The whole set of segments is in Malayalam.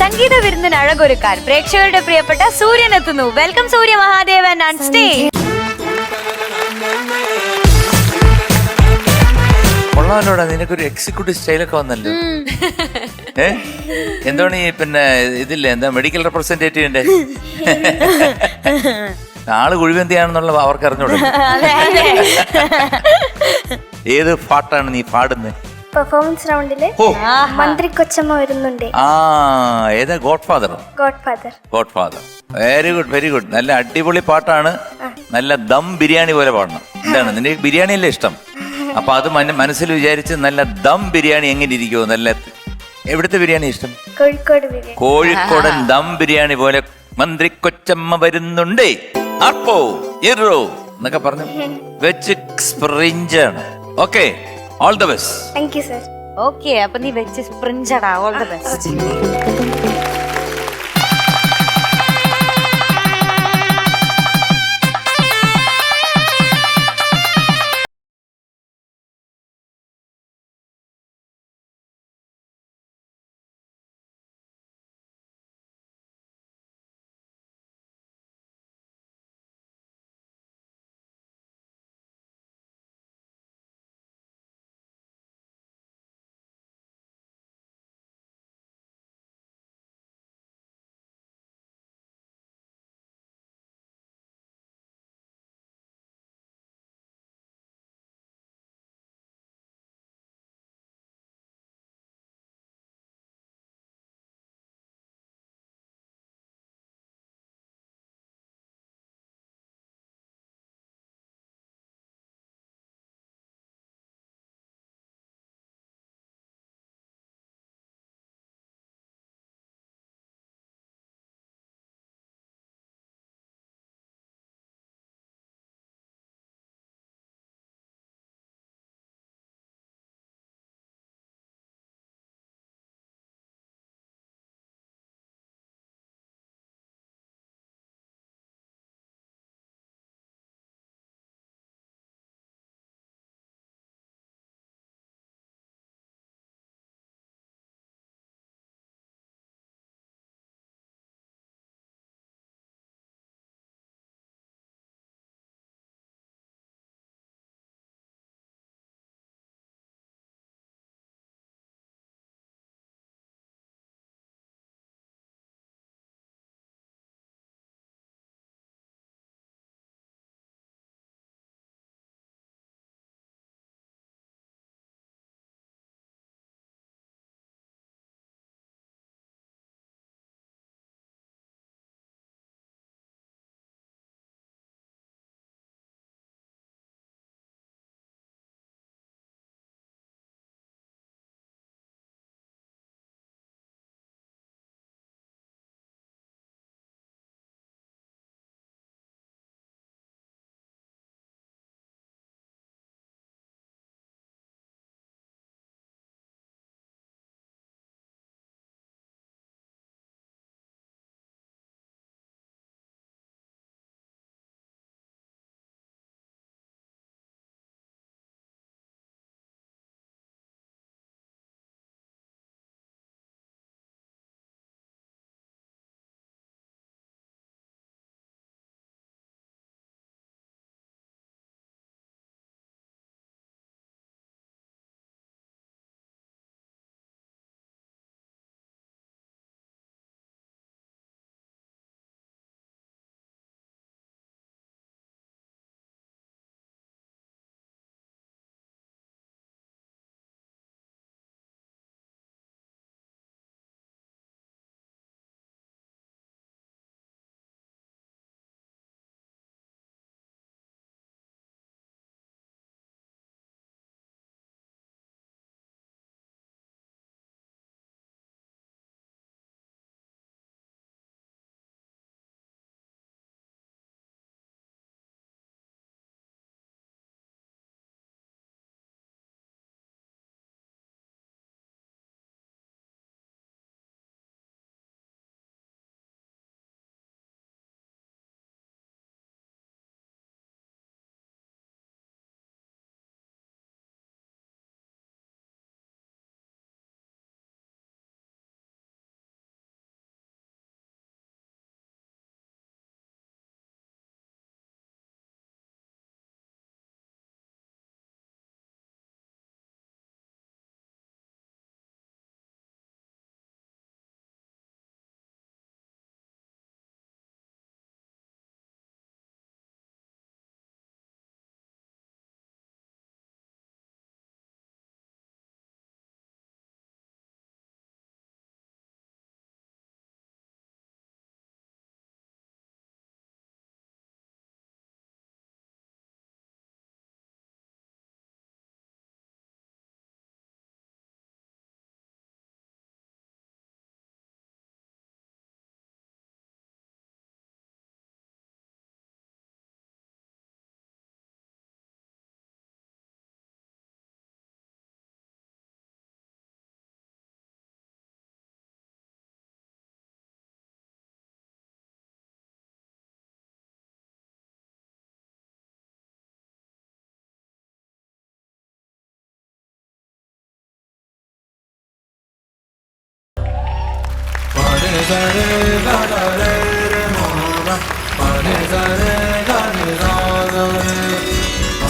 സംഗീത വിരുന്നിന് അഴകൊരുക്കാൻ പ്രേക്ഷകരുടെ പ്രിയപ്പെട്ട സൂര്യൻ എത്തുന്നു. Welcome Surya Mahadevan on stage. കൊള്ളാമല്ലോടാ, നിനക്കൊരു എക്സിക്യൂട്ടീവ് സ്റ്റൈലൊക്കെ വന്നല്ലോ. എന്താണ് ഈ പിന്നെ ഇതില്ലേ, എന്താ മെഡിക്കൽ റെപ്രസെന്റേറ്റീവിന്റെ ആള് കുഴിവെന്തിയാണെന്നുള്ള അവർക്ക് അറിഞ്ഞോളൂ. ഏത് പാട്ടാണ് നീ പാടുന്നത്? പെർഫോമൻസ് റൗണ്ടില് മന്ത്രി കൊച്ചമ്മ വരുന്നുണ്ട്. ഏതാ? God father. Very good, very good. നല്ല അടിപൊളി പാട്ടാണ്. നല്ല ദം ബിരിയാണി പോലെ പാടണം. എന്താണ് നിനക്ക് ബിരിയാണിയല്ലേ ഇഷ്ടം? അപ്പൊ അത് മനസ്സിൽ വിചാരിച്ച് നല്ല ദം ബിരിയാണി എങ്ങനെ ഇരിക്കുമോ? നല്ല എവിടുത്തെ ബിരിയാണി ഇഷ്ടം? കോഴിക്കോടൻ ദം ബിരിയാണി പോലെ മന്ത്രി കൊച്ചമ്മ വരുന്നുണ്ടേ അപ്പോ ഇറോ എന്നൊക്കെ പറഞ്ഞു വെച്ച് സ്പ്രിഞ്ചാണ്. Okay, all the best. Thank you sir. Okay, അപ്പൊ നീ വെച്ച് സ്പ്രിഞ്ചടാ. All the best.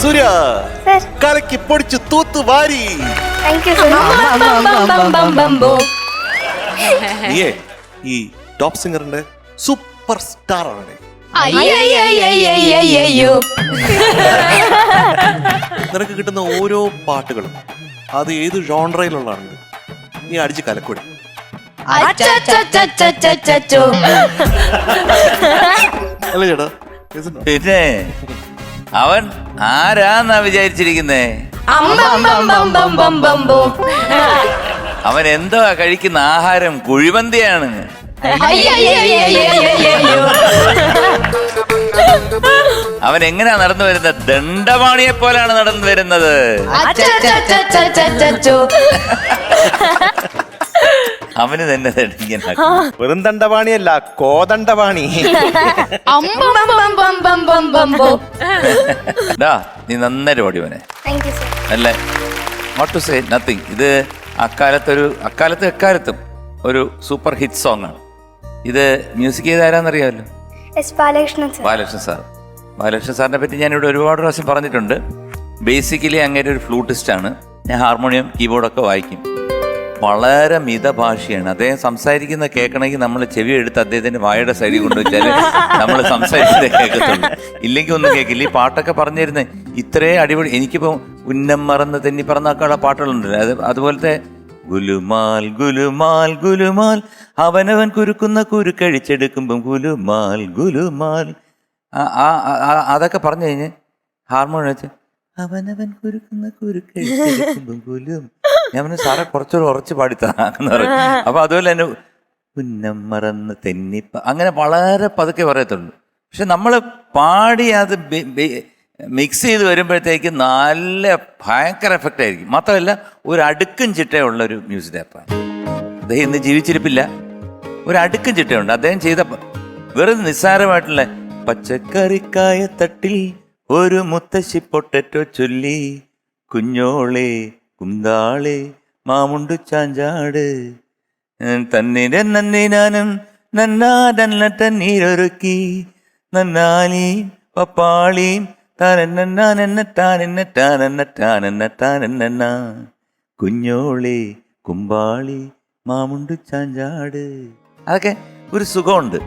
Surya sir കലക്കി പൊടിച്ച് തൂത്ത് വാരി. Thank you sir. നീയേ ഈ ടോപ്പ് സിംഗറിന്റെ സൂപ്പർ സ്റ്റാർ ആണ്. നിനക്ക് കിട്ടുന്ന ഓരോ പാട്ടുകളും അത് ഏത് ജോൺറയിലുള്ളതാണെങ്കിലും നീ അടിച്ച് കലക്കൂടെ. അല്ല ചേട്ടാ, പിന്നെ അവൻ ആരാന്നാ വിചാരിച്ചിരിക്കുന്നേ? അവൻ എന്തോ കഴിക്കുന്ന ആഹാരം കുഴിമന്തിയാണ്. അവൻ എങ്ങനെയാ നടന്നു വരുന്നത്? ദണ്ഡപാണിയെ പോലാണ് നടന്നു വരുന്നത്. അവന് തന്നെ ഇങ്ങനെ വെറും ദണ്ഡപാണിയല്ല, കോദണ്ഡപാണി. നീ നന്നായിട്ട് പാടി അവനെ. Thank you sir. അല്ല, നോട്ട് ടു സേ നത്തിങ്. ഇത് എക്കാലത്തും ഒരു സൂപ്പർ ഹിറ്റ് സോങ് ആണ്. ഇത് മ്യൂസിക് ചെയ്ത് ആരാന്നറിയാമല്ലോ? S Balakrishnan sir. Balakrishnan sir. Balakrishnan സാറിനെ പറ്റി ഞാനിവിടെ ഒരുപാട് പ്രാവശ്യം പറഞ്ഞിട്ടുണ്ട്. ബേസിക്കലി അങ്ങനെ ഒരു ഫ്ലൂട്ടിസ്റ്റാണ്. ഞാൻ ഹാർമോണിയം കീബോർഡൊക്കെ വായിക്കും. വളരെ മിതഭാഷയാണ് അദ്ദേഹം. സംസാരിക്കുന്ന കേൾക്കണമെങ്കിൽ നമ്മൾ ചെവി എടുത്ത് അദ്ദേഹത്തിന്റെ വായുടെ സൈഡിൽ കൊണ്ടുവച്ചാൽ നമ്മൾ സംസാരിക്കുന്നത് കേൾക്കത്തുള്ളൂ. ഇല്ലെങ്കിൽ ഒന്നും കേൾക്കില്ല. ഈ പാട്ടൊക്കെ പറഞ്ഞിരുന്നേ ഇത്രയും അടിപൊളി. എനിക്കിപ്പോൾ ഉന്നം മറന്ന് തെന്നി പറന്നൊക്കെയുള്ള പാട്ടുകളുണ്ടല്ലോ. അതുപോലത്തെ ഗുലുമാൽ ഗുലുമാൽ ഗുലുമാൽ അവനവൻ കുരുക്കുന്ന കുരുക്കഴിച്ചെടുക്കുമ്പം ഗുലുമാൽ ഗുലുമാൽ അതൊക്കെ പറഞ്ഞു കഴിഞ്ഞ് ഹാർമോണിയം വെച്ച് അവനവൻ കുരുക്കുന്ന കുരുക്കഴിച്ചെടുക്കുമ്പം ഗുലും. ഞാൻ പറഞ്ഞു സാറെ കുറച്ചുകൂടെ ഉറച്ച് പാടിത്താന്ന് പറയും. അപ്പൊ അതുപോലെ തന്നെ ഉന്നം മറന്ന് തെന്നിപ്പ അങ്ങനെ വളരെ പതുക്കെ പറയത്തുള്ളൂ. പക്ഷെ നമ്മൾ പാടി അത് മിക്സ് ചെയ്ത് വരുമ്പോഴത്തേക്ക് നല്ല ഭയങ്കര എഫക്റ്റ് ആയിരിക്കും. മാത്രമല്ല ഒരു അടുക്കും ചിട്ടയുള്ള ഒരു മ്യൂസിക് ഡയറക്ടറാണ് അദ്ദേഹം. ഇന്ന് ജീവിച്ചിരിപ്പില്ല. ഒരു അടുക്കും ചിട്ടയുണ്ട് അദ്ദേഹം ചെയ്ത. വെറുതെ നിസ്സാരമായിട്ടുള്ള പച്ചക്കറിക്കായ തട്ടിൽ ഒരു മുത്തശ്ശി പൊട്ടറ്റോ ചൊല്ലി കുഞ്ഞോളെ കുന്താളെ മാമുണ്ടു ചാഞ്ചാട് തന്നിടെ നന്നിനാനും നന്നാടല്ല തന്നീരൊരുക്കി നന്നാലീം പപ്പാളീം കുഞ്ഞോളെ കുമ്പാളി മാമുണ്ടു ചാഞ്ചാട്. അതൊക്കെ ഒരു സുഖമുണ്ട്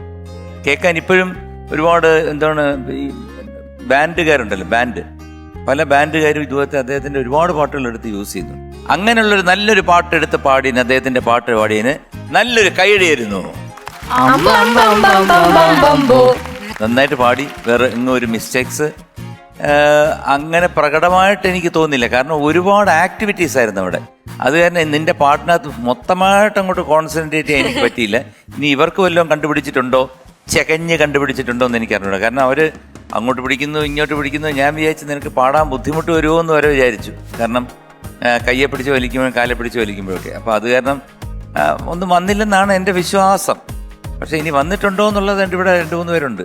കേൾക്കാൻ. ഇപ്പോഴും ഒരുപാട് എന്താണ് ഈ ബാൻഡുകാരുണ്ടല്ലോ, പല ബാൻഡുകാരും ഇതുപോലത്തെ അദ്ദേഹത്തിന്റെ ഒരുപാട് പാട്ടുകൾ എടുത്ത് യൂസ് ചെയ്യുന്നു. അങ്ങനെയുള്ളൊരു നല്ലൊരു പാട്ട് എടുത്ത് പാടിന് അദ്ദേഹത്തിന്റെ പാട്ട് പാടിയതിന് നല്ലൊരു കൈയടിയായിരുന്നു. നന്നായിട്ട് പാടി. വേറെ ഇങ്ങ് ഒരു മിസ്റ്റേക്സ് അങ്ങനെ പ്രകടമായിട്ട് എനിക്ക് തോന്നില്ല. കാരണം ഒരുപാട് ആക്ടിവിറ്റീസ് ആയിരുന്നു അവിടെ. അത് കാരണം നിന്റെ പാട്ടിനകത്ത് മൊത്തമായിട്ട് അങ്ങോട്ട് കോൺസെൻട്രേറ്റ് ചെയ്യാൻ എനിക്ക് പറ്റിയില്ല. ഇനി ഇവർക്ക് വല്ലതും കണ്ടുപിടിച്ചിട്ടുണ്ടോ, ചെകഞ്ഞ് കണ്ടുപിടിച്ചിട്ടുണ്ടോ എന്ന് എനിക്ക് അറിഞ്ഞൂടാ. കാരണം അവർ അങ്ങോട്ട് പിടിക്കുന്നു ഇങ്ങോട്ട് പിടിക്കുന്നു. ഞാൻ വിചാരിച്ചു നിനക്ക് പാടാൻ ബുദ്ധിമുട്ട് വരുമോ എന്ന് വരെ വിചാരിച്ചു. കാരണം കയ്യെ പിടിച്ച് വലിക്കുമ്പോഴും കാലെ പിടിച്ച് വലിക്കുമ്പോഴൊക്കെ. അപ്പോൾ അത് കാരണം ഒന്നും വന്നില്ലെന്നാണ് എൻ്റെ വിശ്വാസം. പക്ഷെ ഇനി വന്നിട്ടുണ്ടോ എന്നുള്ളത് എൻ്റെ ഇവിടെ 2-3 പേരുണ്ട്.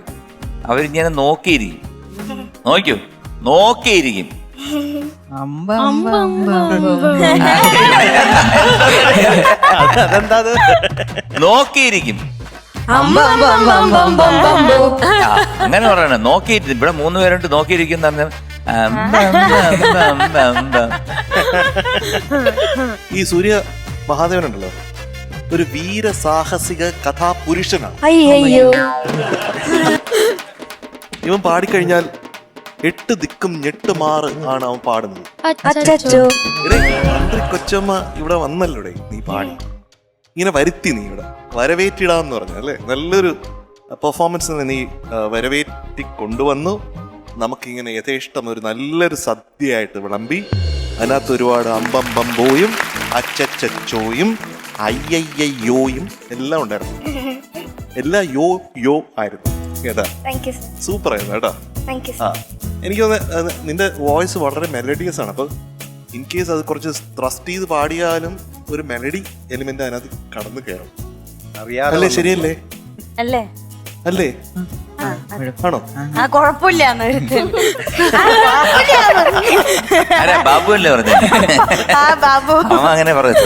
അവരിങ്ങനെ നോക്കിയിരിക്കും. നോക്കിയിരിക്കും. അതെന്താ നോക്കിയിരിക്കും? അങ്ങനെ പറയണേ. നോക്കിയിട്ട് ഇവിടെ 3 പേരുണ്ട് നോക്കിയിരിക്കുന്ന. ഈ സൂര്യ മഹാദേവനുണ്ടല്ലോ ഒരു വീര സാഹസിക കഥാപുരുഷനാണ്. ഇവൻ പാടിക്കഴിഞ്ഞാൽ 8 ദിക്കും 8 മാറ് ആണ് അവൻ പാടുന്നത്. മന്ത്രി കൊച്ചമ്മ ഇവിടെ വന്നല്ലോടെ നീ പാടി ഇങ്ങനെ വരുത്തി. നീ ഇവിടെ വരവേറ്റിടാന്ന് പറഞ്ഞു അല്ലേ? നല്ലൊരു പെർഫോമൻസ് നീ വരവേറ്റി കൊണ്ടുവന്നു. നമുക്കിങ്ങനെ യഥേഷ്ടം ഒരു നല്ലൊരു സദ്യയായിട്ട് വിളമ്പി. അതിനകത്ത് ഒരുപാട് അമ്പമ്പമ്പോയും അച്ചച്ചോയും അയ്യയ്യോയും എല്ലാം ഉണ്ടായിരുന്നു. എല്ലാം യോ ആയിരുന്നു കേട്ടാ. സൂപ്പർ ആയിരുന്നു കേട്ടോ. ആ എനിക്ക് തോന്നുന്നത് നിന്റെ വോയിസ് വളരെ മെലഡിയസ് ആണ്. അപ്പൊ ഇൻ കേസ് അത് കുറച്ച് ത്രസ്റ്റ് ചെയ്ത് പാടിയാലും ഒരു മെലഡി എലിമെന്റ് അതിനകത്ത് കടന്നു കയറും. അറിയാതെ ശരിയല്ലേ? അല്ലേ? അല്ലേ? ആണോ? ആ കുഴപ്പമില്ലാന്ന് ആരാ ബാബു അല്ലേ പറഞ്ഞു? ആ ബാബു അമ്മ അങ്ങനെ പറഞ്ഞു.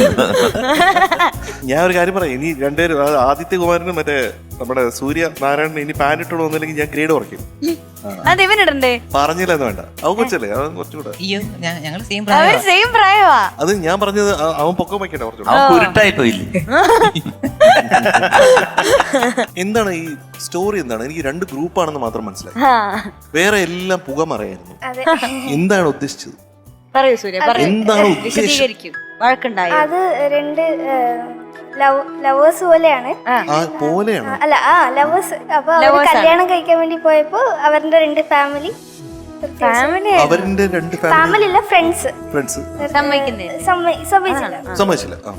ഞാൻ ഒരു കാര്യം പറയാം, ഇനി രണ്ടുപേരും ആദിത്യ കുമാരനും മറ്റേ നമ്മുടെ സൂര്യ നാരായണൻ ഇനി പാൻ ഇട്ടോളൂ വന്നില്ലെങ്കിൽ ഞാൻ ഗ്രേഡ് കുറയ്ക്കും. അത് ഇവനിടണ്ടേ? പറഞ്ഞില്ലെന്ന് വേണ്ട, അവൻ കൊച്ചല്ലേ, അവൻ കുറച്ചുകൂടെ. അയ്യോ ഞങ്ങൾ സെയിം അവര് സെയിം പ്രായമാ. അത് ഞാൻ പറഞ്ഞത് അവൻ പൊക്കം വയ്ക്കട്ടെ കുറച്ചുകൂടെ. അവൻ കുരുട്ടായി പോയില്ലേ? എന്താണ് ഈ സ്റ്റോറി? എന്താണ്? എനിക്ക് 2 ഗ്രൂപ്പാണെന്ന് മാത്രം മനസ്സിലായി, ആ. വേറെ എല്ലാം പുകമറയായിരുന്നു. അതെ. എന്താണ് ഉദ്ദേശിച്ചത്? പറയൂ സൂര്യ, പറയൂ. എന്താണ് ഉദ്ദേശം? വിശദീകരിക്കും. വഴക്കുണ്ടായോ? അത് 2 ലവേഴ്സ് പോലെയാണ്. ആ പോലെയാണ്. അല്ല, ലവേഴ്സ്. അപ്പൊ അവര് കല്യാണം കഴിക്കാൻ വേണ്ടി പോയപ്പോ അവരുടെ 2 ഫാമിലി അവരുടെ 2 ഫാമിലി അല്ല, ഫ്രണ്ട്സ് സമ്മതിക്കുന്നില്ല. സമ്മതിച്ചില്ല. സമ്മതിച്ചില്ല. ആ.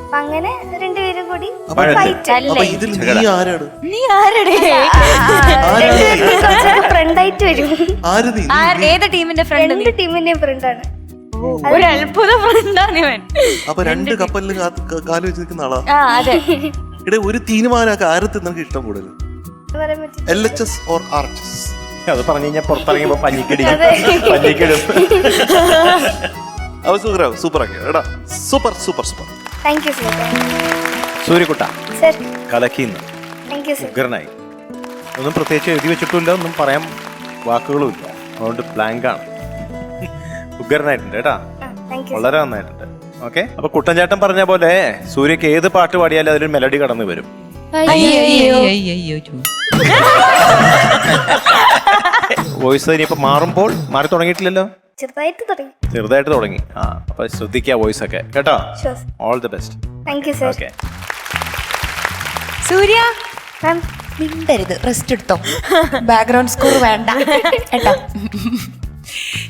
അപ്പൊ അങ്ങനെ 2 പേരും കൂടി അപ്പൊ ഫൈറ്റ്. അപ്പൊ ഇതിൽ നീ ആരാണ്? നീ ആരുടെ? ഫ്രണ്ടായിട്ട് വരും. ആര് നീ? ഏത് ടീമിന്റെ ഫ്രണ്ട്? 2 ടീമിന്റെയും ഫ്രണ്ടാണ്. ഒരു അത്ഭുത ഫ്രണ്ടാണ് ഇവൻ. അപ്പൊ 2 കപ്പലിൽ കാല് വെച്ച് നിൽക്കുന്ന ആളാ. ആ അതെ. ഇവിടെ ഒരു തീരുമാനമൊക്കെ ആരത്തെ നിനക്ക് ഇഷ്ടം കൂടുതൽ? പറയാൻ പറ്റും. LHS or RHS? അത് പറഞ്ഞു കഴിഞ്ഞാൽ പുറത്തിറങ്ങിയപ്പോ പഞ്ഞിക്കിടും. അവ സൂപ്പറാക്കി എടാ, super super super. Thank you sir. സൂര്യക്കുട്ട സർ, കലക്കിന്ന് താങ്ക് യു സർ. ഉഗ്രനായി. ഒന്നും പ്രത്യേകിച്ച് എഴുതി വെച്ചിട്ടില്ല, ഒന്നും പറയാൻ വാക്കുകളും ഇല്ല, അതുകൊണ്ട് ബ്ലാങ്ക് ആണ്. ഉഗ്രനായിട്ടുണ്ട് കേട്ടാ, താങ്ക് യു. വളരെ നന്നായിട്ടുണ്ട്. ഓക്കെ, അപ്പൊ കുട്ടൻചേട്ടൻ പറഞ്ഞ പോലെ സൂര്യക്ക് ഏത് പാട്ട് പാടിയാലും അതിലൊരു മെലഡി കടന്നു വരും. വോയിസ് ഇനിയിപ്പോ മാറുമ്പോൾ മാറി തുടങ്ങിയിട്ടില്ലല്ലോ, ചെറുതായിട്ട് തുടങ്ങി. ചെറുതായിട്ട് തുടങ്ങി. ആ, അപ്പൊ ശ്രദ്ധിക്കുക വോയിസ് ഒക്കെ കേട്ടോ. Sure. All the best. Thank you sir. Okay. Surya ma'am, മിണ്ടരുത്, റെസ്റ്റ് എടുത്തോ. ബാക്ക്ഗ്രൗണ്ട് സ്കോർ വേണ്ട കേട്ടോ.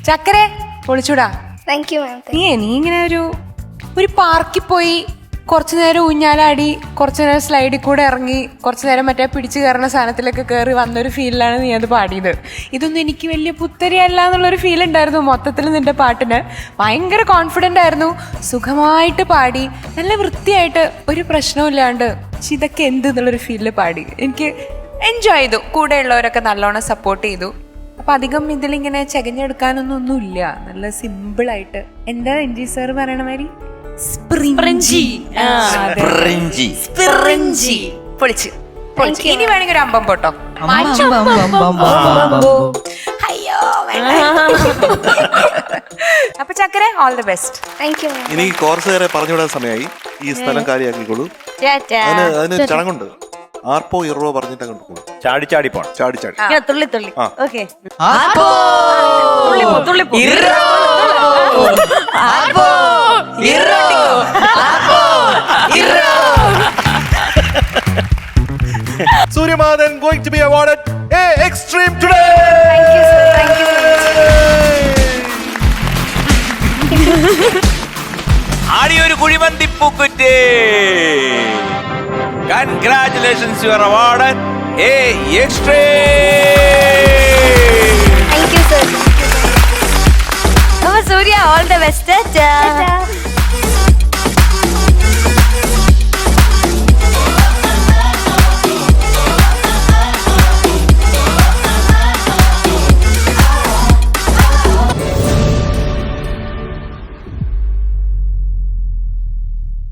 ചക്കരെ പൊളിച്ചൂടാ. താങ്ക് യു മാം. നീ ഇങ്ങനെ ഒരു പാർക്കിൽ പോയി കുറച്ചു നേരം ഊഞ്ഞാലാടി, കുറച്ചു നേരം സ്ലൈഡിൽ കൂടെ ഇറങ്ങി, കുറച്ചു നേരം മറ്റേ പിടിച്ചു കയറുന്ന സാധനത്തിലൊക്കെ കയറി വന്നൊരു ഫീലിലാണ് നീ അത് പാടിയത്. ഇതൊന്നും എനിക്ക് വലിയ പുത്തരിയല്ല എന്നുള്ളൊരു ഫീൽ ഉണ്ടായിരുന്നു മൊത്തത്തിൽ നിന്റെ പാട്ടിന്. ഭയങ്കര കോൺഫിഡൻ്റ് ആയിരുന്നു, സുഖമായിട്ട് പാടി, നല്ല വൃത്തിയായിട്ട്, ഒരു പ്രശ്നവും ഇല്ലാണ്ട്. പക്ഷെ ഇതൊക്കെ എന്ത് എന്നുള്ളൊരു ഫീലിൽ പാടി. എനിക്ക് എൻജോയ് ചെയ്തു, കൂടെയുള്ളവരൊക്കെ നല്ലോണം സപ്പോർട്ട് ചെയ്തു. അപ്പൊ അധികം ഇതിലിങ്ങനെ ചകഞ്ഞെടുക്കാനൊന്നുമില്ല, നല്ല സിമ്പിളായിട്ട്. എന്താ എൻജി സാർ പറയണ മാതിരി പൊളിച്ച്. ഇനി വേണമെങ്കിൽ ഒരു അമ്പം പോട്ടോ. അയ്യോ അപ്പൊ ചക്കരെ all the best. Thank you ma'am. ഇനി കോർസുകാരെ പറഞ്ഞുവിടാൻ സമയമായി. ഈ സ്ഥലം കാര്യമാക്കിക്കോളൂ. അതിന് ചടങ്ങുണ്ട്. ആർപ്പോ ഇറോ പറഞ്ഞിട്ട് അങ്ങോട്ട് പോകും. ചാടി ചാടി പോണം. ചാടി ചാടി. തുള്ളി തുള്ളി. Okay. Suryamadhan going to be awarded a Extreme today. Thank you sir. Thank you so much. ആടിയൊരു കുഴിമന്തി പൂക്കുറ്റി. Congratulations, you are awarded a Extreme. Thank you sir. അപ്പൊ സൂര്യ ഓൾ ദ ബെസ്റ്റ്. Ta-ta.